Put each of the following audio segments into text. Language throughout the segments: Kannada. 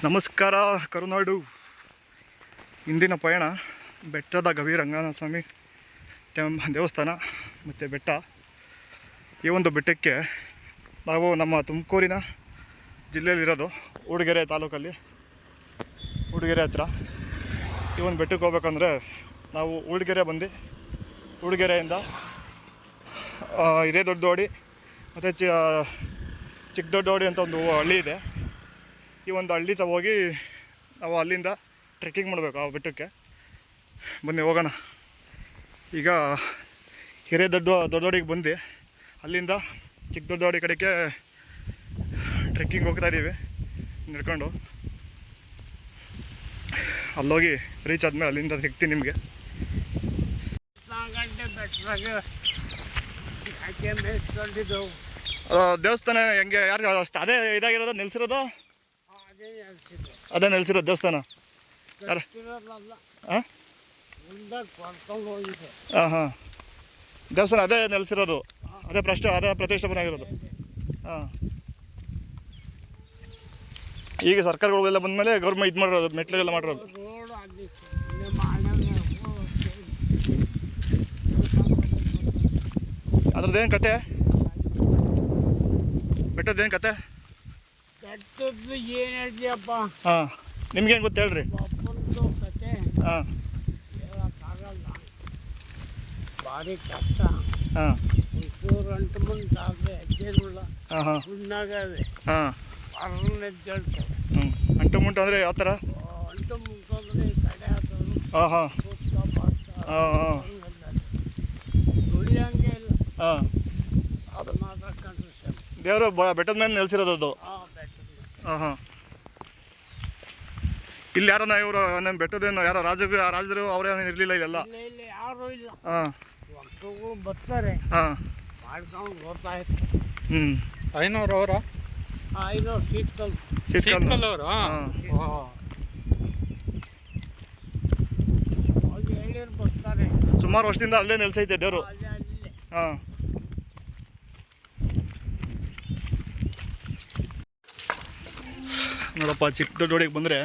ನಮಸ್ಕಾರ ಕರುನಾಡು. ಇಂದಿನ ಪಯಣ ಬೆಟ್ಟದ ಗವಿ ರಂಗನಾಥ ಸ್ವಾಮಿ ದೇವಸ್ಥಾನ ಮತ್ತು ಬೆಟ್ಟ. ಈ ಒಂದು ಬೆಟ್ಟಕ್ಕೆ ನಾವು ನಮ್ಮ ತುಮಕೂರಿನ ಜಿಲ್ಲೆಯಲ್ಲಿರೋದು, ಊಡಿಗೆರೆ ತಾಲೂಕಲ್ಲಿ, ಊಡಿಗೆರೆ ಹತ್ರ. ಈ ಒಂದು ಬೆಟ್ಟಕ್ಕೆ ಹೋಗ್ಬೇಕಂದ್ರೆ ನಾವು ಊಡಿಗೆರೆ ಬಂದು ಊಡಿಗೆರೆಯಿಂದ ಹಿರೇದೊಡ್ಡೋಡಿ ಮತ್ತು ಚಿಕ್ಕದೊಡ್ಡೋಡಿ ಅಂತ ಒಂದು ಹಳ್ಳಿ ಇದೆ. ಈ ಒಂದು ಹಳ್ಳಿ ಹೋಗಿ ನಾವು ಅಲ್ಲಿಂದ ಟ್ರೆಕ್ಕಿಂಗ್ ಮಾಡಬೇಕು ಆ ಬೆಟ್ಟಕ್ಕೆ. ಬನ್ನಿ ಹೋಗೋಣ. ಈಗ ದೊಡ್ಡೋಡಿಗೆ ಬಂದು ಅಲ್ಲಿಂದ ಚಿಕ್ಕದೊಡ್ಡೋಡಿ ಕಡೆಗೆ ಟ್ರೆಕ್ಕಿಂಗ್ ಹೋಗ್ತಾಯಿದ್ದೀವಿ ನಡ್ಕೊಂಡು. ಅಲ್ಲೋಗಿ ರೀಚ್ ಆದಮೇಲೆ ಅಲ್ಲಿಂದ ಸಿಗ್ತೀನಿ ನಿಮಗೆ. ದೇವಸ್ಥಾನ ಹೆಂಗೆ, ಯಾರು ಅದೇ ಇದಾಗಿರೋದು, ನಿಲ್ಸಿರೋದು ಅದೇ ನಿಲ್ಸಿರೋದು ದೇವಸ್ಥಾನ? ಹಾಂ ಹಾಂ, ದೇವಸ್ಥಾನ ಅದೇ ನೆಲೆಸಿರೋದು, ಅದೇ ಪ್ರತಿಷ್ಠಾಪನೆ ಆಗಿರೋದು. ಹಾಂ, ಈಗ ಸರ್ಕಾರಗಳೆಲ್ಲ ಬಂದಮೇಲೆ ಗೌರ್ಮೆಂಟ್ ಇದು ಮಾಡಿರೋದು, ಮೆಟ್ಲಿಗೆಲ್ಲ ಮಾಡಿರೋದು. ಅದ್ರದ್ದೇನು ಕತೆ, ಬೆಟ್ಟದ್ದೇನು ಕತೆ? ಏನು ಹೇಳ್ತೀಯಪ್ಪ? ಹಾಂ, ನಿಮ್ಗೇನು ಗೊತ್ತು ಹೇಳ್ರಿ. ಹಾಂ, ಭಾರಿ ಕಷ್ಟ. ಹಾಂ, ಅಂಟು ಮುಂದೆ ಹೆಜ್ಜೆಗಳ ಹುಣ್ಣಾಗವೆ. ಹಾಂ, ಎದ್ದೇಳ್ತಾರೆ. ಹ್ಞೂ, ಅಂಟು ಮುಂಟು ಅಂದರೆ ಯಾವ ಥರ? ಅಂಟು ಮುಂಟಂದ್ರೆ ಕಡೆ ಹಾಕೋದು. ಹಾಂ ಹಾಂ ಹಾಂ ಹಾಂ, ಉಳಿಯಂಗೆ ಇಲ್ಲ. ಹಾಂ, ಅದು ಮಾತಾಡ್ಕೊಂಡ್ರೆ ದೇವರು ಬೆಟ್ಟದ ಮೇಲೆ ನೆಲೆಸಿರೋದು ಅದು. ಹಾಂ ಹಾಂ, ಇಲ್ಲಿ ಯಾರನ್ನ ಇವರು ನಮ್ಮ ಬೆಟ್ಟದೇನು ಯಾರೋ ರಾಜರು ಅವರೇನು ಇರಲಿಲ್ಲ ಇಲ್ಲೆಲ್ಲ? ಯಾರು ಇಲ್ಲ. ಹಾಂ, ಬರ್ತಾರೆ. ಹಾಂ, ಮಾಡ್ಕೊಂಡು ಹೋಗ್ತಾ ಇರ್ತಾರೆ. ಹ್ಞೂ, ಐನೂರು ಅವರ 500 ಶೀತ್ಕಲ್ ಅವರು. ಹೇಳಿರು ಬರ್ತಾರೆ. ಸುಮಾರು ವರ್ಷದಿಂದ ಅಲ್ಲೇ ನೆಲೆಸೈತೆ ದೇವರು. ಹಾಂ, ನೋಡಪ್ಪ, ಚಿಕ್ಕದೊಡ್ಡೋಡಿಗೆ ಬಂದರೆ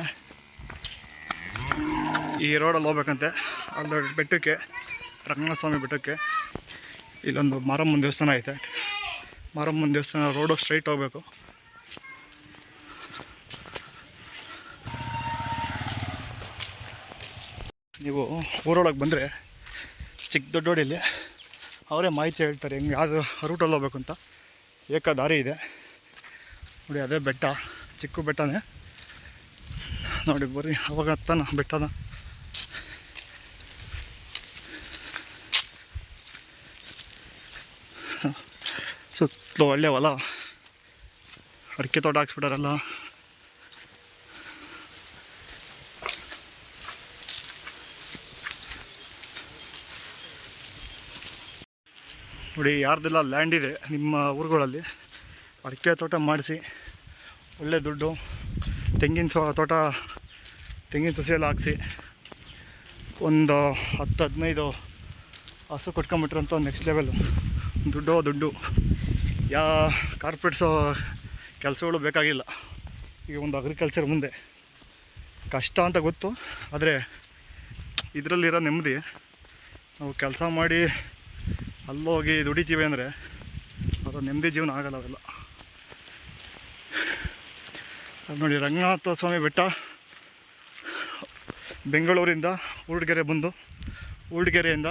ಈ ರೋಡಲ್ಲಿ ಹೋಗ್ಬೇಕಂತೆ. ಅಲ್ಲಿ ಬೆಟ್ಟಕ್ಕೆ, ರಂಗನಾಥ ಸ್ವಾಮಿ ಬೆಟ್ಟಕ್ಕೆ, ಇಲ್ಲೊಂದು ಮಾರಮ್ಮನ ದೇವಸ್ಥಾನ ಐತೆ. ಮಾರಮ್ಮನ ದೇವಸ್ಥಾನ ರೋಡು ಸ್ಟ್ರೈಟ್ ಹೋಗ್ಬೇಕು. ನೀವು ಊರೊಳಗೆ ಬಂದರೆ ಚಿಕ್ಕದೊಡ್ಡೋಡಿಯಲ್ಲಿ ಅವರೇ ಮಾಹಿತಿ ಹೇಳ್ತಾರೆ ಹೆಂಗೆ ಯಾವುದು ರೂಟಲ್ಲಿ ಹೋಗ್ಬೇಕು ಅಂತ. ಏಕ ದಾರಿ ಇದೆ ನೋಡಿ, ಅದೇ ಬೆಟ್ಟ, ಚಿಕ್ಕ ಬೆಟ್ಟನೇ ನೋಡಿ. ಬರ್ರಿ, ಅವಾಗ ಹತ್ತಾನ ಬೆಟ್ಟದ. ಸುತ್ತಲೂ ಒಳ್ಳೆ ಹೊಲ, ಅಡಿಕೆ ತೋಟ ಹಾಕ್ಸ್ಬಿಟ್ಟಾರಲ್ಲ. ನೋಡಿ, ಯಾರ್ದೆಲ್ಲ ಲ್ಯಾಂಡ್ ಇದೆ ನಿಮ್ಮ ಊರುಗಳಲ್ಲಿ, ಅಡಿಕೆ ತೋಟ ಮಾಡಿಸಿ ಒಳ್ಳೆ ದುಡ್ಡು, ತೆಂಗಿನ ತೋಟ, ತೆಂಗಿನ ಸಸಿ ಎಲ್ಲ ಹಾಕ್ಸಿ ಒಂದು 10-15 ಹಸು ಕೊಟ್ಕೊಂಬಿಟ್ರಂತ ನೆಕ್ಸ್ಟ್ ಲೆವೆಲು ದುಡ್ಡು. ಯಾವ ಕಾರ್ಪೊರೇಟ್ಸು ಕೆಲಸಗಳು ಬೇಕಾಗಿಲ್ಲ. ಈಗ ಒಂದು ಅಗ್ರಿಕಲ್ಚರ್ ಮುಂದೆ ಕಷ್ಟ ಅಂತ ಗೊತ್ತು, ಆದರೆ ಇದರಲ್ಲಿರೋ ನೆಮ್ಮದಿ, ನಾವು ಕೆಲಸ ಮಾಡಿ ಅಲ್ಲೋಗಿ ದುಡಿತೀವಿ ಅಂದರೆ ಅದು ನೆಮ್ಮದಿ ಜೀವನ ಆಗಲ್ಲ. ಅವೆಲ್ಲ ನೋಡಿ, ರಂಗನಾಥ ಸ್ವಾಮಿ ಬೆಟ್ಟ ಬೆಂಗಳೂರಿಂದ ಊಡಿಗೆರೆ ಬಂದು, ಊಡಿಗೆರೆಯಿಂದ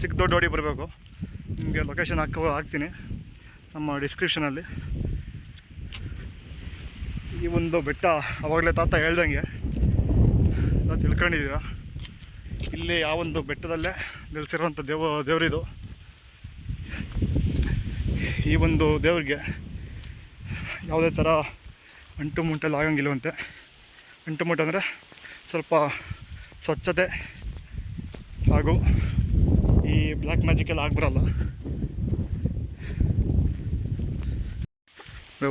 ಚಿಕ್ಕದೊಡ್ಡೋಡಿ ಬರಬೇಕು. ನಿಮಗೆ ಲೊಕೇಶನ್ ಹಾಕ್ತೀನಿ ನಮ್ಮ ಡಿಸ್ಕ್ರಿಪ್ಷನಲ್ಲಿ. ಈ ಒಂದು ಬೆಟ್ಟ ಆವಾಗಲೇ ತಾತ ಹೇಳ್ದಂಗೆ ನಾವು ತಿಳ್ಕೊಂಡಿದ್ದೀರ, ಇಲ್ಲಿ ಯಾವೊಂದು ಬೆಟ್ಟದಲ್ಲೇ ನಿಲ್ಲಿಸಿರೋಂಥ ದೇವರಿದು. ಈ ಒಂದು ದೇವ್ರಿಗೆ ಯಾವುದೇ ಥರ ಅಂಟು ಮುಂಟೆಲ್ಲ ಆಗಂಗಿಲ್ಲವಂತೆ. ಅಂಟು ಮುಂಟು ಅಂದರೆ ಸ್ವಲ್ಪ ಸ್ವಚ್ಛತೆ ಹಾಗೂ ಈ ಬ್ಲ್ಯಾಕ್ ಮ್ಯಾಜಿಕೆಲ್ಲ ಆಗ್ಬರಲ್ಲ.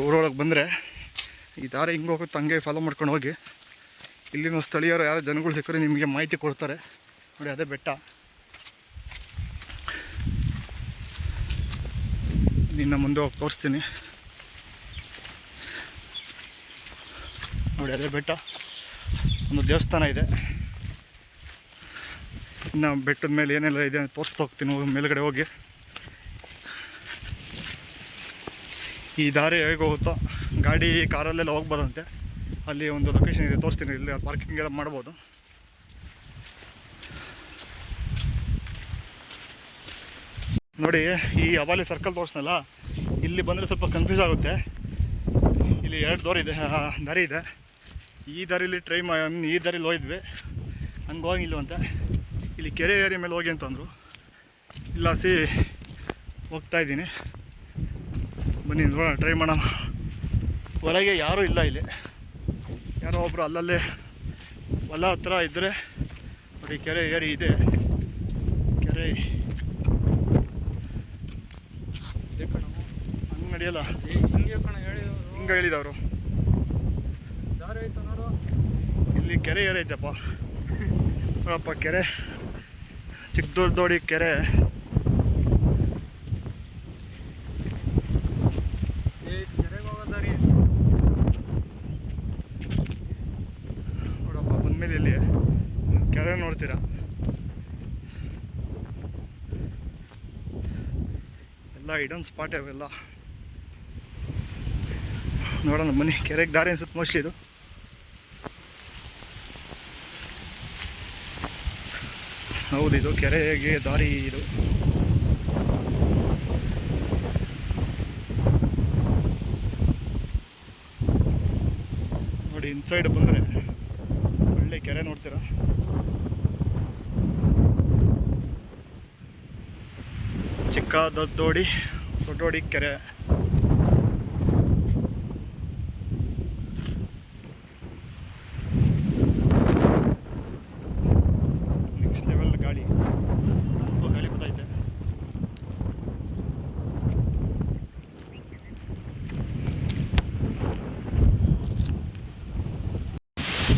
ಊರೊಳಗೆ ಬಂದರೆ ಈ ದಾರಿ ಹಿಂಗೆ ಹೋಗುತ್ತೆ, ಹಂಗೆ ಫಾಲೋ ಮಾಡ್ಕೊಂಡು ಹೋಗಿ. ಇಲ್ಲಿನ ಸ್ಥಳೀಯರು ಯಾರು ಜನಗಳು ಸಿಕ್ಕರೆ ನಿಮಗೆ ಮಾಹಿತಿ ಕೊಡ್ತಾರೆ. ನೋಡಿ, ಅದೇ ಬೆಟ್ಟ. ನಿನ್ನ ಮುಂದೆ ಹೋಗಿ ತೋರಿಸ್ತೀನಿ. ನೋಡಿ ಅದೇ ಬೆಟ್ಟ, ಒಂದು ದೇವಸ್ಥಾನ ಇದೆ. ಇನ್ನು ಬೆಟ್ಟದ ಮೇಲೆ ಏನೆಲ್ಲ ಇದೆ ತೋರಿಸ್ತಾ ಹೋಗ್ತೀನಿ ಮೇಲ್ಗಡೆ ಹೋಗಿ. ಈ ದಾರಿ ಹೇಗೆ ಹೋಗುತ್ತೋ ಗಾಡಿ ಕಾರಲ್ಲೆಲ್ಲ ಹೋಗ್ಬೋದಂತೆ. ಅಲ್ಲಿ ಒಂದು ಲೊಕೇಶನ್ ಇದೆ, ತೋರಿಸ್ತೀನಿ. ಇಲ್ಲಿ ಪಾರ್ಕಿಂಗ್ ಎಲ್ಲ ಮಾಡ್ಬೋದು. ನೋಡಿ ಈ ಅವಾಲಿ ಸರ್ಕಲ್ ತೋರಿಸ್ನಲ್ಲ, ಇಲ್ಲಿ ಬಂದರೆ ಸ್ವಲ್ಪ ಕನ್ಫ್ಯೂಸ್ ಆಗುತ್ತೆ. ಇಲ್ಲಿ 2 ದಾರಿ ಇದೆ. ಈ ದಾರಿಲಿ ಈ ದಾರಿಲಿ ಹೋಗಿದ್ವಿ, ಹಂಗೆ ಹೋಗಿಲ್ವಂತೆ. ಇಲ್ಲಿ ಕೆರೆ ಏರಿಯಾ ಮೇಲೆ ಹೋಗಿ ಅಂತಂದರು. ಇಲ್ಲ ಹೋಗ್ತಾಯಿದ್ದೀನಿ, ಬನ್ನಿ ನೋಡೋಣ, ಟ್ರೈ ಮಾಡೋಣ. ಒಳಗೆ ಯಾರೂ ಇಲ್ಲ. ಇಲ್ಲಿ ಯಾರೋ ಒಬ್ಬರು ಅಲ್ಲಲ್ಲೇ ಹೊಲ ಹತ್ರ ಇದ್ದರೆ ನೋಡಿ, ಕೆರೆ ಏರಿ ಇದೆ. ಕೆರೆ ಹಂಗೆ ನಡೆಯಲ್ಲ, ಹಿಂಗೆ ಹೇಳಿದವರು. ಇಲ್ಲಿ ಕೆರೆ ಏರಿ ಐತಪ್ಪ ನೋಡಪ್ಪ, ಕೆರೆ ಚಿಕ್ಕದೊಡ್ಡೋಡಿ ಕೆರೆ. ನೋಡಪ್ಪ ಬಂದಮೇಲೆ ಇಲ್ಲಿ ಕೆರೆ ನೋಡ್ತೀರಾ, ಎಲ್ಲ ಹಿಡನ್ ಸ್ಪಾಟ್ ಅವೆಲ್ಲ. ನೋಡೋಣ ಬನ್ನಿ. ಕೆರೆಗೆ ದಾರಿ ಅನ್ಸುತ್ತೆ ಮೋಸ್ಟ್ಲಿ ಇದು. ಹೌದು, ಇದು ಕೆರೆಗೆ ದಾರಿ ಇದು. ನೋಡಿ ಇನ್ಸೈಡ್ ಬಂದರೆ ಒಳ್ಳೆ ಕೆರೆ ನೋಡ್ತೀರಾ. ಚಿಕ್ಕ ದೊಡ್ಡೋಡಿ ಕೆರೆ. ನೆಕ್ಸ್ಟ್ ಲೆವೆಲ್ ಗಾಳಿ, ತುಂಬ ಗಾಳಿ ಬರ್ತೈತೆ.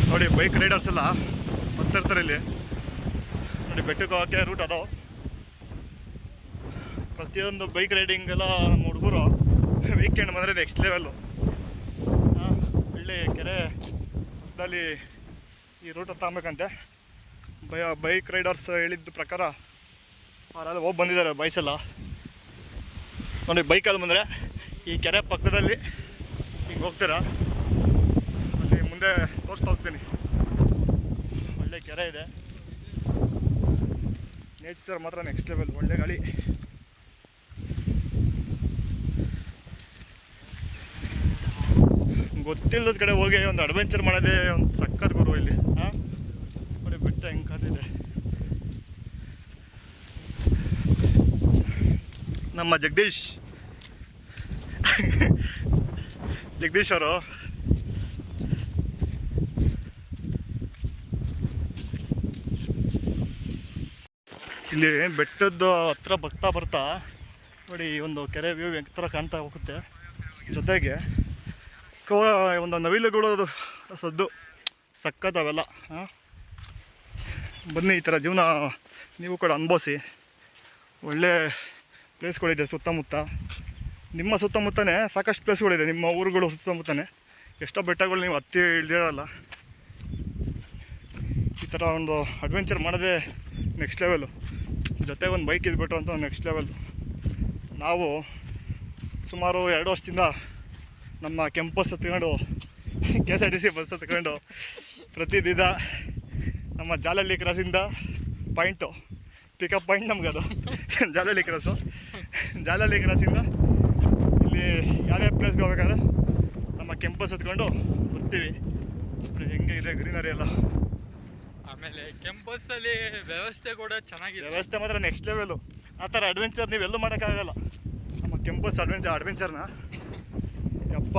ನೋಡಿ ಬೈಕ್ ರೈಡರ್ಸ್ ಎಲ್ಲ ಬರ್ತಿರ್ತಾರೆ ಇಲ್ಲಿ. ನೋಡಿ ಬೆಟ್ಟಕ್ಕೆ ಹೋಗೋಕ್ಕೆ ರೂಟ್ ಅದಾವೆ. ಪ್ರತಿಯೊಂದು ಬೈಕ್ ರೈಡಿಂಗ್ ಎಲ್ಲ ನಮ್ಮ ಹುಡುಗರು ವೀಕೆಂಡ್ ಬಂದರೆ ನೆಕ್ಸ್ಟ್ ಲೆವೆಲ್ಲು. ಒಳ್ಳೆ ಕೆರೆ ಅಲ್ಲಿ ಈ ರೂಟ್ ತಗೊಬೇಕಂತೆ. ಬೈಕ್ ರೈಡರ್ಸ್ ಹೇಳಿದ ಪ್ರಕಾರ ಅವರೆಲ್ಲ ಹೋಗಿ ಬಂದಿದ್ದಾರೆ ಬೈಸೆಲ್ಲ. ನೋಡಿ ಬೈಕಲ್ಲಿ ಬಂದರೆ ಈ ಕೆರೆ ಪಕ್ಕದಲ್ಲಿ ಹಿಂಗೆ ಹೋಗ್ತೀರಾ, ಅಲ್ಲಿ ಮುಂದೆ ತೋರಿಸ್ತಾ ಹೋಗ್ತೀನಿ. ಒಳ್ಳೆ ಕೆರೆ ಇದೆ, ನೇಚರ್ ಮಾತ್ರ ನೆಕ್ಸ್ಟ್ ಲೆವೆಲ್, ಒಳ್ಳೆ ಗಾಳಿ. ಗೊತ್ತಿಲ್ಲದ ಕಡೆ ಹೋಗಿ ಒಂದು ಅಡ್ವೆಂಚರ್ ಮಾಡೋದೇ ಒಂದು ಸಕ್ಕತ್ ಗುರು ಇಲ್ಲಿ. ನೋಡಿ ಬೆಟ್ಟ ಹೆಂಗೆ ಕಾಣ್ತಿದೆ. ನಮ್ಮ ಜಗದೀಶ್ ಅವರು ಇಲ್ಲಿ ಬೆಟ್ಟದ ಹತ್ರ ಬರ್ತಾ ನೋಡಿ ಒಂದು ಕೆರೆ ವ್ಯೂ ಎತ್ತರ ಕಾಣ್ತಾ ಹೋಗುತ್ತೆ. ಜೊತೆಗೆ ಒಂದು ನವಿಲುಗಳು ಸದ್ದು ಸಕ್ಕತ್ ಅವೆಲ್ಲ. ಬನ್ನಿ, ಈ ಥರ ಜೀವನ ನೀವು ಕೂಡ ಅನುಭವಿಸಿ. ಒಳ್ಳೆ ಪ್ಲೇಸ್ಗಳಿದೆ ಸುತ್ತಮುತ್ತ. ನಿಮ್ಮ ಸುತ್ತಮುತ್ತನೇ ಸಾಕಷ್ಟು ಪ್ಲೇಸ್ಗಳಿದೆ, ನಿಮ್ಮ ಊರುಗಳು ಸುತ್ತಮುತ್ತನೇ. ಎಷ್ಟೋ ಬೆಟ್ಟಗಳು ನೀವು ಹತ್ತಿ ಇಳಿದಿರಲ್ಲ. ಈ ಥರ ಒಂದು ಅಡ್ವೆಂಚರ್ ಮಾಡೋದೇ ನೆಕ್ಸ್ಟ್ ಲೆವೆಲು. ಜೊತೆಗೆ ಒಂದು ಬೈಕ್ ಇದ್ಬಿಟ್ರು ಅಂತ ನೆಕ್ಸ್ಟ್ ಲೆವೆಲ್. ನಾವು ಸುಮಾರು 2 ವರ್ಷದಿಂದ ನಮ್ಮ ಕೆಂಪಸ್ ಹತ್ಕೊಂಡು KSRTC ಬಸ್ ಹತ್ಕೊಂಡು ಪ್ರತಿದಿನ ನಮ್ಮ ಜಾಲಹಳ್ಳಿ ಕ್ರಾಸಿಂದ ಪಾಯಿಂಟು ಪಿಕಪ್ ಪಾಯಿಂಟ್ ನಮಗದು ಜಾಲಹಳ್ಳಿ ಕ್ರಾಸಿಂದ ಇಲ್ಲಿ ಯಾವ್ಯಾವ ಪ್ಲೇಸ್ಗೆ ಹೋಗ್ಬೇಕಾದ್ರೆ ನಮ್ಮ ಕೆಂಪಸ್ ಹತ್ಕೊಂಡು ಬರ್ತೀವಿ. ಹೆಂಗೆ ಇದೆ ಗ್ರೀನರಿ ಎಲ್ಲ. ಆಮೇಲೆ ಕೆಂಪಸ್ಸಲ್ಲಿ ವ್ಯವಸ್ಥೆ ಕೂಡ ಚೆನ್ನಾಗಿದೆ. ವ್ಯವಸ್ಥೆ ಮಾತ್ರ ನೆಕ್ಸ್ಟ್ ಲೆವೆಲು. ಆ ಥರ ಅಡ್ವೆಂಚರ್ ನೀವೆಲ್ಲೂ ಮಾಡೋಕ್ಕಾಗಲ್ಲ. ನಮ್ಮ ಕೆಂಪಸ್ ಅಡ್ವೆಂಚರ್ನ ಯಪ್ಪ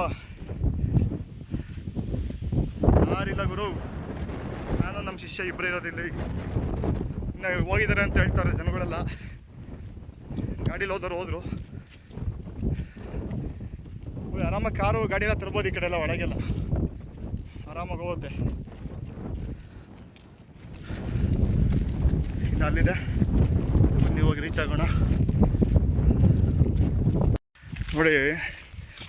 ಯಾರಿಲ್ಲ ಗುರು. ನಾನು ನಮ್ಮ ಶಿಷ್ಯ ಇಬ್ಬರೇ ಇರೋದಿಲ್ಲ. ಇನ್ನು ಹೋಗಿದ್ದಾರೆ ಅಂತ ಹೇಳ್ತಾರೆ ಜನಗಳೆಲ್ಲ. ಗಾಡೀಲಿ ಹೋದರು ಆರಾಮಾಗಿ ಕಾರು ಗಾಡಿ ಎಲ್ಲ ತರ್ಬೋದು. ಈ ಕಡೆ ಎಲ್ಲ ಒಳಗೆಲ್ಲ ಆರಾಮಾಗಿ ಹೋಗುತ್ತೆ. ಇನ್ನು ಅಲ್ಲಿದೆ, ಬನ್ನಿ ಹೋಗಿ ರೀಚ್ ಆಗೋಣ. ನೋಡಿ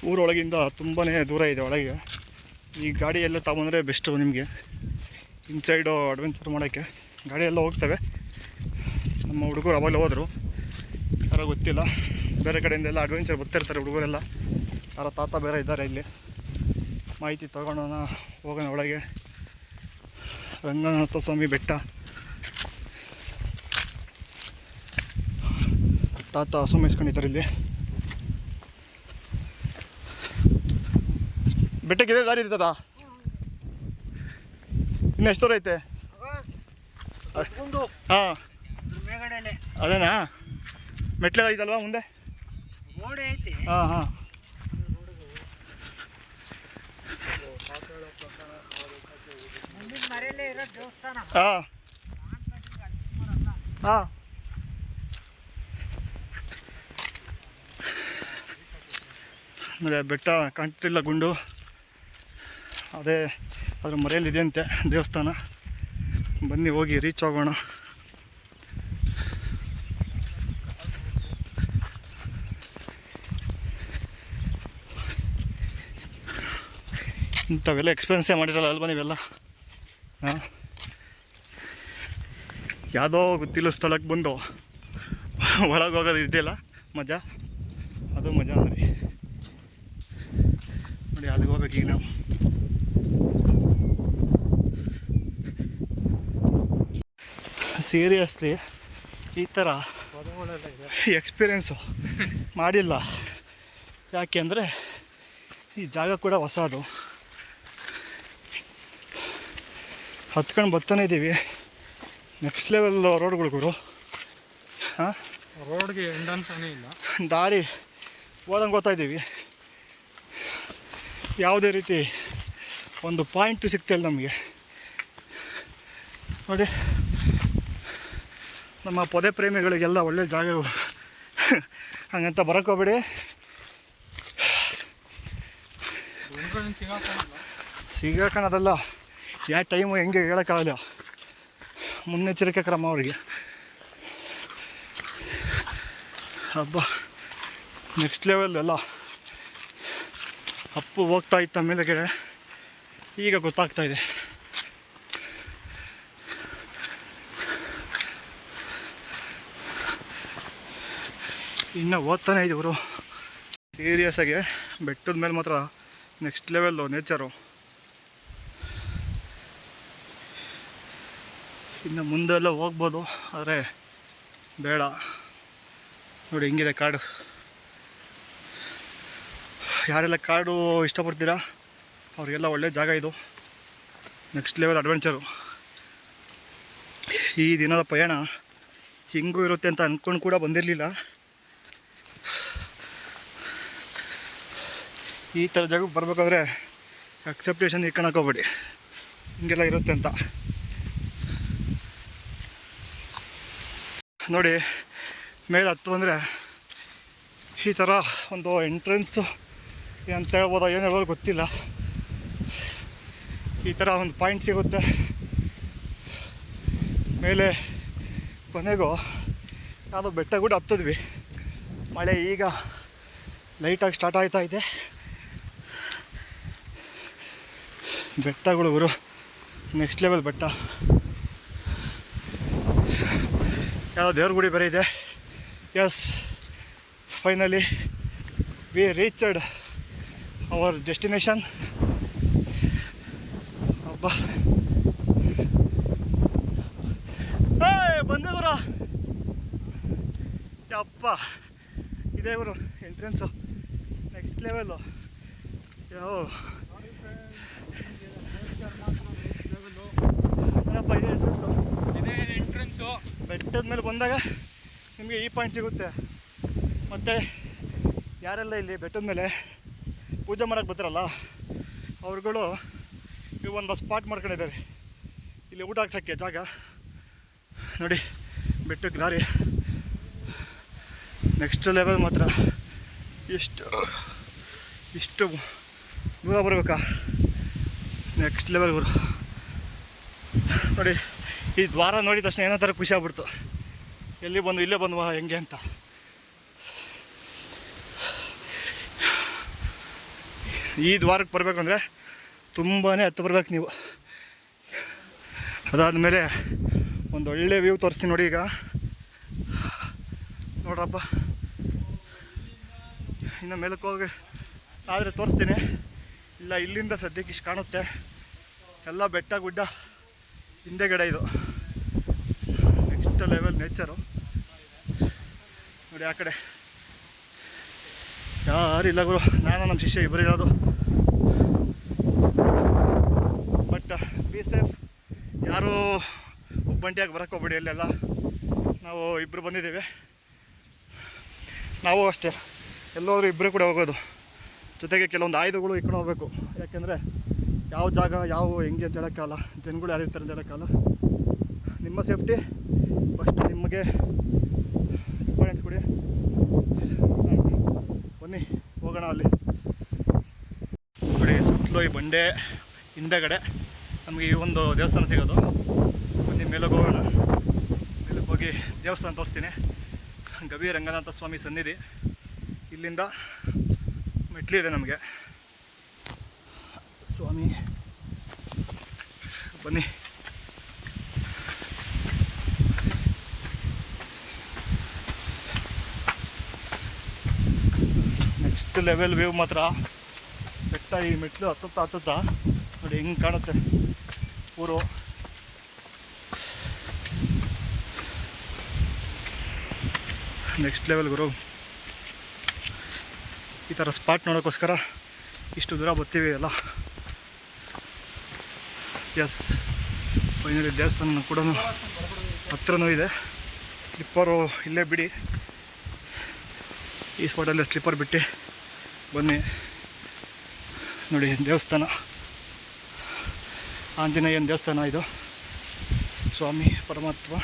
ಊರೊಳಗಿಂದ ತುಂಬಾ ದೂರ ಇದೆ ಒಳಗೆ. ಈ ಗಾಡಿ ಎಲ್ಲ ತಗೊಂಡ್ರೆ ಬೆಸ್ಟು ನಿಮಗೆ ಇನ್ಸೈಡು ಅಡ್ವೆಂಚರ್ ಮಾಡೋಕ್ಕೆ. ಗಾಡಿ ಎಲ್ಲ ಹೋಗ್ತವೆ. ನಮ್ಮ ಹುಡುಗರು ಅವಾಗಲೇ ಹೋದರು, ಯಾರೋ ಗೊತ್ತಿಲ್ಲ, ಬೇರೆ ಕಡೆಯಿಂದೆಲ್ಲ ಅಡ್ವೆಂಚರ್ ಬರ್ತಿರ್ತಾರೆ ಹುಡುಗರೆಲ್ಲ. ಯಾರೋ ತಾತ ಬೇರೆ ಇದ್ದಾರೆ ಇಲ್ಲಿ. ಮಾಹಿತಿ ತಗೊಳ್ಳೋಣ, ಹೋಗೋಣ ಒಳಗೆ. ರಂಗನಾಥ ಸ್ವಾಮಿ ಬೆಟ್ಟ, ತಾತ ಹಸು ಮೇಯಿಸ್ಕೊಂಡಿದ್ದಾರೆ ಇಲ್ಲಿ. ಬೆಟ್ಟಕ್ಕೆ ಇದೆ ದಾರಿ ಇದೆ ತಾತ? ಇನ್ನು ಎಷ್ಟು ದೂರ ಐತೆ? ಹಾಂ, ಅದೇನಾ? ಮೆಟ್ಲೆಲ್ಲ ಐತಲ್ವಾ ಮುಂದೆ? ಹಾಂ ಹಾಂ. ಹಾಂ ಹಾಂ. ಅಂದರೆ ಬೆಟ್ಟ ಕಾಣ್ತಿಲ್ಲ, ಗುಂಡು ಅದೇ ಅದ್ರ ಮರೆಯಲ್ಲಿದೆಯಂತೆ ದೇವಸ್ಥಾನ. ಬನ್ನಿ ಹೋಗಿ ರೀಚ್ ಆಗೋಣ. ಇಂಥವೆಲ್ಲ ಎಕ್ಸ್ಪೆನ್ಸೇ ಮಾಡಿರಲ್ಲ ಅಲ್ವಾ ನೀವೆಲ್ಲ? ಹಾಂ, ಯಾವುದೋ ಗೊತ್ತಿಲ್ಲ ಸ್ಥಳಕ್ಕೆ ಬಂದು ಒಳಗೆ ಹೋಗೋದು ಇದೆಯಲ್ಲ ಮಜಾ, ಅದು ಮಜಾ ಅಂದರೆ. ನೋಡಿ ಅಲ್ಲಿಗೆ ಹೋಗ್ಬೇಕೀಗ ನಾವು. ಸೀರಿಯಸ್ಲಿ ಈ ಥರ ಎಕ್ಸ್ಪೀರಿಯೆನ್ಸು ಮಾಡಿಲ್ಲ. ಯಾಕೆಂದರೆ ಈ ಜಾಗ ಕೂಡ ಹೊಸದು. ಹತ್ಕೊಂಡು ಬರ್ತಾನೆ ಇದ್ದೀವಿ. ನೆಕ್ಸ್ಟ್ ಲೆವೆಲ್ ರೋಡ್ಗಳು ಗುರು. ಹಾಂ, ರೋಡ್ಗೆ ಎಂಡನ್ಸನೇ ಇಲ್ಲ, ದಾರಿ ಹೋದಂಗೆ ಗೊತ್ತಾಯಿದ್ದೀವಿ. ಯಾವುದೇ ರೀತಿ ಒಂದು ಪಾಯಿಂಟು ಸಿಗ್ತಾಯಿಲ್ಲ ನಮಗೆ. ನೋಡಿ, ನಮ್ಮ ಪೊದೆ ಪ್ರೇಮಿಗಳಿಗೆಲ್ಲ ಒಳ್ಳೆ ಜಾಗಗಳು. ಹಂಗಂತ ಬರೋಕ್ಕೋಗ್ಬೇಡಿ. ಸಿಗಾಕೋಣದಲ್ಲ, ಯಾವ ಟೈಮು ಹೆಂಗೆ ಹೇಳೋಕ್ಕಾಗಲ್ಲ. ಮುನ್ನೆಚ್ಚರಿಕೆ ಕ್ರಮ ಅವರಿಗೆ. ಹಬ್ಬ ನೆಕ್ಸ್ಟ್ ಲೆವೆಲ್ ಎಲ್ಲ ಅಪ್ಪು ಹೋಗ್ತಾ ಇತ್ತ ಮೇಲೆ ಕಡೆ. ಈಗ ಗೊತ್ತಾಗ್ತಾಯಿದೆ. ಇನ್ನು ಓದ್ತಾನೆ ಇವರು ಸೀರಿಯಸ್ಸಾಗಿ. ಬೆಟ್ಟದ ಮೇಲೆ ಮಾತ್ರ ನೆಕ್ಸ್ಟ್ ಲೆವೆಲ್ಲು ನೇಚರು. ಇನ್ನು ಮುಂದೆಲ್ಲ ಹೋಗ್ಬೋದು, ಆದರೆ ಬೇಡ. ನೋಡಿ ಹಿಂಗಿದೆ ಕಾಡು. ಯಾರೆಲ್ಲ ಕಾಡು ಇಷ್ಟಪಡ್ತೀರಾ ಅವ್ರಿಗೆಲ್ಲ ಒಳ್ಳೆ ಜಾಗ ಇದು. Next level adventure. ಈ ದಿನದ ಪಯಣ ಹಿಂಗೂ ಇರುತ್ತೆ ಅಂತ ಅಂದ್ಕೊಂಡು ಕೂಡ ಬಂದಿರಲಿಲ್ಲ. ಈ ಥರ ಜಾಗಕ್ಕೆ ಬರಬೇಕಾದ್ರೆ ಅಕ್ಸೆಪ್ಟೇಷನ್ ಇಟ್ಕೊಳಕ್ಕೆ ಹೋಗ್ಬೇಡಿ, ಹಿಂಗೆಲ್ಲ ಇರುತ್ತೆ ಅಂತ. ನೋಡಿ ಮೇಲೆ ಹತ್ತು ಬಂದರೆ ಈ ಥರ ಒಂದು ಎಂಟ್ರೆನ್ಸು ಅಂತ ಹೇಳ್ಬೋದಾ, ಏನು ಹೇಳ್ಬೋದು ಗೊತ್ತಿಲ್ಲ. ಈ ಥರ ಒಂದು ಪಾಯಿಂಟ್ ಸಿಗುತ್ತೆ ಮೇಲೆ. ಕೊನೆಗೂ ಯಾವುದೋ ಬೆಟ್ಟ ಕೂಡ ಹತ್ತಿದ್ವಿ. ಮಳೆ ಈಗ ಲೈಟಾಗಿ ಸ್ಟಾರ್ಟ್ ಆಯ್ತಾ ಇದೆ. ಬೆಟ್ಟಗಳು ಗುರು, ನೆಕ್ಸ್ಟ್ ಲೆವೆಲ್ ಬೆಟ್ಟ. ಯಾವುದೋ ದೇವ್ರ ಗುಡಿ ಬೇರೆ ಇದೆ. Yes, finally we reached our destination. ಅಬ್ಬಾ, ಬಂದೆ ಗುರು. ಯಪ್ಪ, ಇದೇ ಗುರು ಎಂಟ್ರೆನ್ಸು ನೆಕ್ಸ್ಟ್ ಲೆವೆಲ್ಲು. ಯಾವ ಇದೇ ಎಂಟ್ರೆನ್ಸು. ಬೆಟ್ಟದ ಮೇಲೆ ಬಂದಾಗ ನಿಮಗೆ ಈ ಪಾಯಿಂಟ್ ಸಿಗುತ್ತೆ. ಮತ್ತು ಯಾರೆಲ್ಲ ಇಲ್ಲಿ ಬೆಟ್ಟದ ಮೇಲೆ ಪೂಜೆ ಮಾಡೋಕ್ಕೆ ಬರ್ತಾರಲ್ಲ ಅವ್ರುಗಳು ಈ ಒಂದು ಸ್ಪಾಟ್ ಮಾಡ್ಕೊಂಡಿದ್ದಾರೆ ಇಲ್ಲಿ ಊಟ ಹಾಕ್ಸೋಕ್ಕೆ ಜಾಗ. ನೋಡಿ ಬೆಟ್ಟಕ್ಕೆ ದಾರಿ. ನೆಕ್ಸ್ಟ್ ಲೆವೆಲ್ ಮಾತ್ರ. ಇಷ್ಟು ದೂರ ಬರಬೇಕಾ? ನೆಕ್ಸ್ಟ್ ಲೆವೆಲ್ ಗುರು. ನೋಡಿ ಈ ದ್ವಾರ ನೋಡಿದ ತಕ್ಷಣ ಏನೋ ಥರ ಖುಷಿ ಆಗ್ಬಿಡ್ತು. ಎಲ್ಲಿ ಬಂದು ಇಲ್ಲೇ ಬಂದ್ವಾ ಹೆಂಗೆ ಅಂತ. ಈ ದ್ವಾರಕ್ಕೆ ಬರಬೇಕಂದ್ರೆ ತುಂಬಾ ಹತ್ತು ಬರ್ಬೇಕು ನೀವು. ಅದಾದಮೇಲೆ ಒಂದು ಒಳ್ಳೆ ವ್ಯೂ ತೋರಿಸ್ತೀನಿ ನೋಡಿ. ಈಗ ನೋಡ್ರಪ್ಪ, ಇನ್ನು ಮೇಲಕ್ಕೆ ಹೋಗಿ ಆದರೆ ತೋರಿಸ್ತೀನಿ. ಇಲ್ಲ, ಇಲ್ಲಿಂದ ಸದ್ಯಕ್ಕೆ ಇಷ್ಟು ಕಾಣುತ್ತೆ. ಎಲ್ಲ ಬೆಟ್ಟ ಗುಡ್ಡ ಹಿಂದೆಗಡೆ ಇದು. ನೆಕ್ಸ್ಟ್ ಲೆವೆಲ್ ನೇಚರು ನೋಡಿ. ಆ ಕಡೆ ಯಾರಿಲ್ಲ ಗುರು, ನಾನು ನಮ್ಮ ಶಿಷ್ಯ ಇಬ್ಬರು ಇರೋದು. ಬಟ್ ಬಿ ಸೇಫ್, ಯಾರೂ ಒಬ್ಬಂಟಿಯಾಗಿ ಬರೋಕ್ಕೆ ಹೋಗ್ಬೇಡಿ. ಅಲ್ಲೆಲ್ಲ ನಾವು ಇಬ್ಬರು ಬಂದಿದ್ದೀವಿ. ನಾವು ಅಷ್ಟೇ, ಎಲ್ಲೋದ್ರೂ ಇಬ್ಬರು ಕೂಡ ಹೋಗೋದು. ಜೊತೆಗೆ ಕೆಲವೊಂದು ಆಯುಧಗಳು ಇಟ್ಕೊಂಡು ಹೋಗ್ಬೇಕು. ಯಾಕೆಂದರೆ ಯಾವ ಜಾಗ ಯಾವ ಹೆಂಗೆ ಅಂತ ಹೇಳೋಕ್ಕಾಗಲ್ಲ, ಜನಗಳು ಯಾರು ಇರ್ತಾರೆ ಅಂತ ಹೇಳೋಕ್ಕಾಗಲ್ಲ. ನಿಮ್ಮ ಸೇಫ್ಟಿ ಫಸ್ಟ್, ನಿಮಗೆ ಇಂಪಾರ್ಟೆನ್ಸ್ ಕೊಡಿ. ಬನ್ನಿ ಹೋಗೋಣ ಅಲ್ಲಿ. ನೋಡಿ, ಸುತ್ತಲೂ ಈ ಬಂಡೆ ಹಿಂದೆಗಡೆ ನಮಗೆ ಈ ಒಂದು ದೇವಸ್ಥಾನ ಸಿಗೋದು. ಬನ್ನಿ ಮೇಲಕ್ಕೆ ಹೋಗೋಣ. ಮೇಲಕ್ಕೆ ಹೋಗಿ ದೇವಸ್ಥಾನ ತೋರಿಸ್ತೀನಿ. ಗವಿ ರಂಗನಾಥ ಸ್ವಾಮಿ ಸನ್ನಿಧಿ. ಇಲ್ಲಿಂದ ಮೆಟ್ಲಿದೆ ನಮಗೆ. ಸ್ವಾಮಿ ಬನ್ನಿ. ನೆಕ್ಸ್ಟ್ ಲೆವೆಲ್ ವ್ಯೂ ಮಾತ್ರ. ಬೆಟ್ಟ ಈ ಮೆಟ್ಲು ಹತ್ತುತ್ತಾ ನೋಡಿ ಹೆಂಗೆ ಕಾಣುತ್ತೆ ಊರು. ನೆಕ್ಸ್ಟ್ ಲೆವೆಲ್ ಗುರು. ಈ ಥರ ಸ್ಪಾಟ್ ನೋಡೋಕ್ಕೋಸ್ಕರ ಇಷ್ಟು ದೂರ ಬರ್ತೀವಿ ಎಲ್ಲ. ಎಸ್, ಫೈನಲಿ ದೇವಸ್ಥಾನ ಕೂಡ ಹತ್ರನೂ ಇದೆ. ಸ್ಲಿಪ್ಪರು ಇಲ್ಲೇ ಬಿಡಿ, ಈ ಸ್ಪಾಟಲ್ಲೇ ಸ್ಲಿಪ್ಪರ್ ಬಿಟ್ಟು ಬನ್ನಿ. ನೋಡಿ ದೇವಸ್ಥಾನ, ಆಂಜನೇಯನ ದೇವಸ್ಥಾನ ಇದು. ಸ್ವಾಮಿ ಪರಮಾತ್ಮ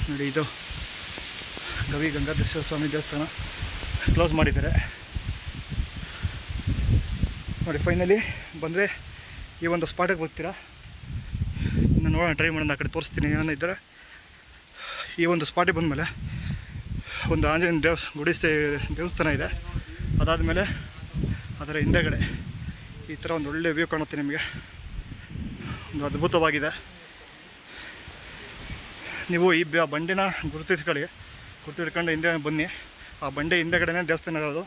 ನೋಡಿ. ಇದು ಗವಿ ಗಂಗಾಧರೇಶ್ವರ ಸ್ವಾಮಿ ದೇವಸ್ಥಾನ ಕ್ಲೋಸ್ ಮಾಡಿದ್ದಾರೆ ನೋಡಿ. ಫೈನಲಿ ಬಂದರೆ ಈ ಒಂದು ಸ್ಪಾಟಿಗೆ ಬರ್ತೀರಾ. ಇನ್ನು ನೋಡೋಣ, ಟ್ರೈ ಮಾಡೋಣ. ಆ ಕಡೆ ತೋರಿಸ್ತೀನಿ ಏನಾನ ಇದ್ದರೆ. ಈ ಒಂದು ಸ್ಪಾಟಿಗೆ ಬಂದಮೇಲೆ ಒಂದು ಆಂಜನೇಯ ಗುಡಿ ದೇವಸ್ಥಾನ ಇದೆ. ಅದಾದಮೇಲೆ ಅದರ ಹಿಂದೆಗಡೆ ಈ ಥರ ಒಂದು ಒಳ್ಳೆ ವ್ಯೂ ಕಾಣುತ್ತೆ ನಿಮಗೆ. ಒಂದು ಅದ್ಭುತವಾಗಿದೆ. ನೀವು ಈ ಬಂಡಿನ ಗುರುತಿಟ್ಕೊಂಡು ಹಿಂದೆ ಬನ್ನಿ. ಆ ಬಂಡೆ ಹಿಂದೆಗಡೆನೇ ದೇವಸ್ಥಾನ ಇರೋದು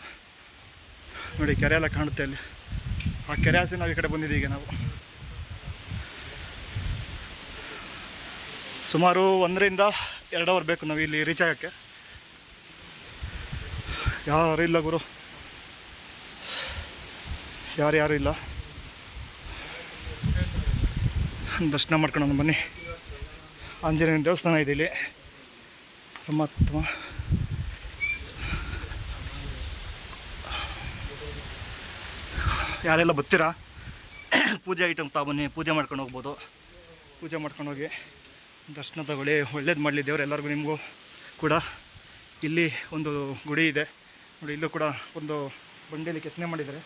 ನೋಡಿ. ಕೆರೆ ಎಲ್ಲ ಕಾಣುತ್ತೆ ಅಲ್ಲಿ. ಆ ಕೆರೆ ಆಸೆ ನಾವು ಈ ಕಡೆ ಬಂದಿದ್ದೀವಿ. ಈಗ ನಾವು ಸುಮಾರು 1 ರಿಂದ 2 ಅವರ್ ಬೇಕು ನಾವು ಇಲ್ಲಿ ರೀಚ್ ಆಗೋಕ್ಕೆ. ಯಾರು ಇಲ್ಲ ಗುರು, ಯಾರು ಇಲ್ಲ. ದರ್ಶನ ಮಾಡ್ಕೊಂಡು ಬನ್ನಿ. ಆಂಜನೇಯನ ದೇವಸ್ಥಾನ ಇದೆ ಇಲ್ಲಿ. ಪರಮಾತ್ಮ ಯಾರೆಲ್ಲ ಬರ್ತೀರಾ, ಪೂಜೆ ಐಟಮ್ ತಗೊಬನ್ನಿ. ಪೂಜೆ ಮಾಡ್ಕೊಂಡು ಹೋಗ್ಬೋದು. ಪೂಜೆ ಮಾಡ್ಕೊಂಡು ಹೋಗಿ ದರ್ಶನ ತಗೊಳ್ಳಿ. ಒಳ್ಳೇದು ಮಾಡಲಿ ದೇವರು ಎಲ್ಲರಿಗೂ, ನಿಮಗೂ ಕೂಡ. ಇಲ್ಲಿ ಒಂದು ಗುಡಿ ಇದೆ ನೋಡಿ. ಇಲ್ಲೂ ಕೂಡ ಒಂದು ಬಂಡೆಯಲ್ಲಿ ಕೆತ್ತನೆ ಮಾಡಿದ್ದಾರೆ.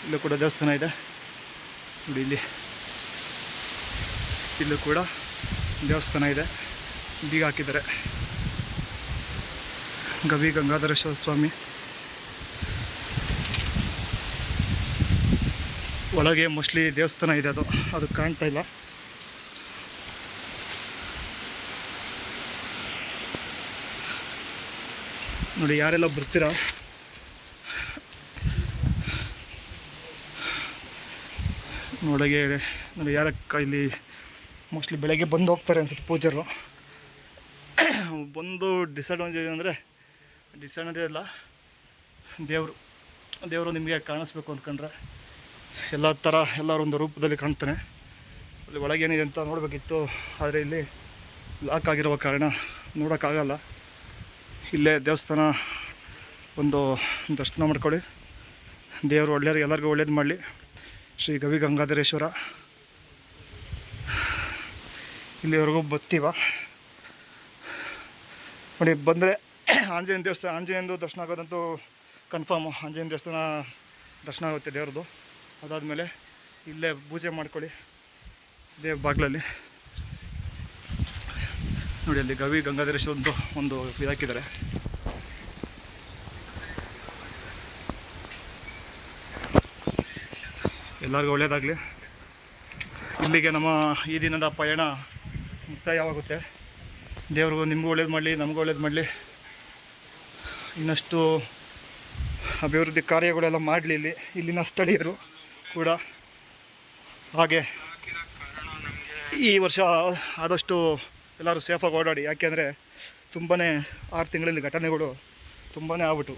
ಇಲ್ಲೂ ಕೂಡ ದೇವಸ್ಥಾನ ಇದೆ ನೋಡಿ. ಇಲ್ಲೂ ಕೂಡ ದೇವಸ್ಥಾನ ಇದೆ. ಬೀಗ ಹಾಕಿದ್ದಾರೆ. ಗವಿ ಗಂಗಾಧರೇಶ್ವರ ಸ್ವಾಮಿ. ಒಳಗೆ ಮೋಸ್ಟ್ಲಿ ದೇವಸ್ಥಾನ ಇದೆ. ಅದು ಕಾಣ್ತಾ ಇಲ್ಲ. ನೋಡಿ, ಯಾರೆಲ್ಲ ಬರ್ತೀರಾ ಒಳಗೆ ನೋಡಿ. ಇಲ್ಲಿ ಮೋಸ್ಟ್ಲಿ ಬೆಳಗ್ಗೆ ಬಂದು ಹೋಗ್ತಾರೆ ಅನ್ಸುತ್ತೆ ಪೂಜಾರು. ಬಂದು ಡಿಸಡ್ವಾಂಟೇಜ್ ಅಂದರೆ ಇಲ್ಲ, ದೇವರು ನಿಮಗೆ ಕಾಣಿಸ್ಬೇಕು ಅಂದ್ಕೊಂಡ್ರೆ ಎಲ್ಲರೂ ಒಂದು ರೂಪದಲ್ಲಿ ಕಾಣ್ತಾನೆ. ಅಲ್ಲಿ ಒಳಗೇನಿದೆ ಅಂತ ನೋಡಬೇಕಿತ್ತು, ಆದರೆ ಇಲ್ಲಿ ಲಾಕ್ ಆಗಿರುವ ಕಾರಣ ನೋಡೋಕ್ಕಾಗಲ್ಲ. ಇಲ್ಲೇ ದೇವಸ್ಥಾನ ಒಂದು ದರ್ಶನ ಮಾಡ್ಕೊಳ್ಳಿ. ದೇವರು ಎಲ್ಲರಿಗೂ ಒಳ್ಳೇದು ಮಾಡಲಿ. ಶ್ರೀ ಗವಿ ಗಂಗಾಧರೇಶ್ವರ. ಇಲ್ಲಿವರೆಗೂ ಬರ್ತೀವ ನೋಡಿ. ಬಂದರೆ ಆಂಜನೇಯಂದು ದರ್ಶನ ಆಗೋದಂತೂ ಕನ್ಫರ್ಮು. ಆಂಜನೇಯ ದೇವಸ್ಥಾನ ದರ್ಶನ ಆಗುತ್ತೆ ದೇವ್ರದ್ದು. ಅದಾದಮೇಲೆ ಇಲ್ಲೇ ಪೂಜೆ ಮಾಡ್ಕೊಳ್ಳಿ ದೇವ್ರ ಬಾಗಿಲಲ್ಲಿ ನೋಡಿ. ಅಲ್ಲಿ ಗವಿ ಗಂಗಾಧರೇಶ್ವರ ಒಂದು ಇದಾಕಿದ್ದಾರೆ. ಎಲ್ಲರಿಗೂ ಒಳ್ಳೆಯದಾಗಲಿ. ಇಲ್ಲಿಗೆ ನಮ್ಮ ಈ ದಿನದ ಪಯಣ ಮುಕ್ತಾಯವಾಗುತ್ತೆ. ದೇವ್ರಿಗೂ ನಿಮಗೂ ಒಳ್ಳೇದು ಮಾಡಲಿ, ನಮಗೂ ಒಳ್ಳೇದು ಮಾಡಲಿ. ಇನ್ನಷ್ಟು ಅಭಿವೃದ್ಧಿ ಕಾರ್ಯಗಳೆಲ್ಲ ಮಾಡಲಿ ಇಲ್ಲಿನ ಸ್ಥಳೀಯರು ಕೂಡ. ಹಾಗೆ ಈ ವರ್ಷ ಆದಷ್ಟು ಎಲ್ಲರೂ ಸೇಫಾಗಿ ಓಡಾಡಿ. ಯಾಕೆಂದರೆ ತುಂಬಾ 6 ತಿಂಗಳಲ್ಲಿ ಘಟನೆಗಳು ತುಂಬಾ ಆಗ್ಬಿಟ್ಟು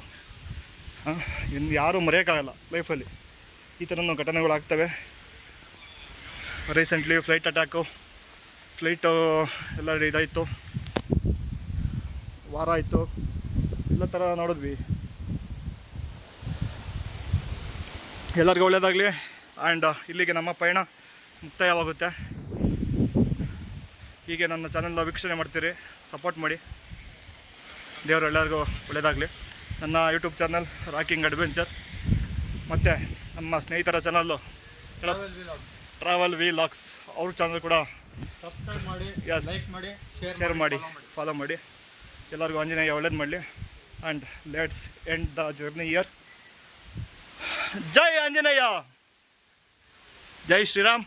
ಇನ್ನು ಯಾರೂ ಮರೆಯೋಕ್ಕಾಗಲ್ಲ ಲೈಫಲ್ಲಿ. ಈ ಥರನೂ ಘಟನೆಗಳು ಆಗ್ತವೆ. ರೀಸೆಂಟ್ಲಿ ಫ್ಲೈಟ್ ಅಟ್ಯಾಕು, ಫ್ಲೈಟು ಎಲ್ಲ ಇದಾಯಿತು, ವಾರ ಆಯಿತು, ಎಲ್ಲ ಥರ ನೋಡಿದ್ವಿ. ಎಲ್ಲರಿಗೂ ಒಳ್ಳೆಯದಾಗಲಿ. ಆ್ಯಂಡ್ ಇಲ್ಲಿಗೆ ನಮ್ಮ ಪಯಣ ಮುಕ್ತಾಯವಾಗುತ್ತೆ. ಹೀಗೆ ನನ್ನ ಚಾನಲ್ನ ವೀಕ್ಷಣೆ ಮಾಡ್ತೀರಿ, ಸಪೋರ್ಟ್ ಮಾಡಿ. ದೇವರು ಎಲ್ಲರಿಗೂ ಒಳ್ಳೆಯದಾಗಲಿ. ನನ್ನ ಯೂಟ್ಯೂಬ್ ಚಾನಲ್ ರಾಕಿಂಗ್ ಅಡ್ವೆಂಚರ್ ಮತ್ತು ನಮ್ಮ ಸ್ನೇಹಿತರ ಚಾನಲ್ಲು ಟ್ರಾವೆಲ್ ವಿಲಾಗ್ಸ್, ಅವ್ರ ಚಾನಲ್ ಕೂಡ ಸಬ್ಸ್ಕ್ರೈಬ್ ಮಾಡಿ, Yes. ಲೈಕ್ ಮಾಡಿ, ಶೇರ್ ಮಾಡಿ, ಫಾಲೋ ಮಾಡಿ. ಎಲ್ಲರಿಗೂ ಆಂಜನೇಯ ಒಳ್ಳೇದು ಮಾಡಲಿ. And let's end the journey here. ಜೈ ಆಂಜನೇಯ, ಜೈ ಶ್ರೀರಾಮ್.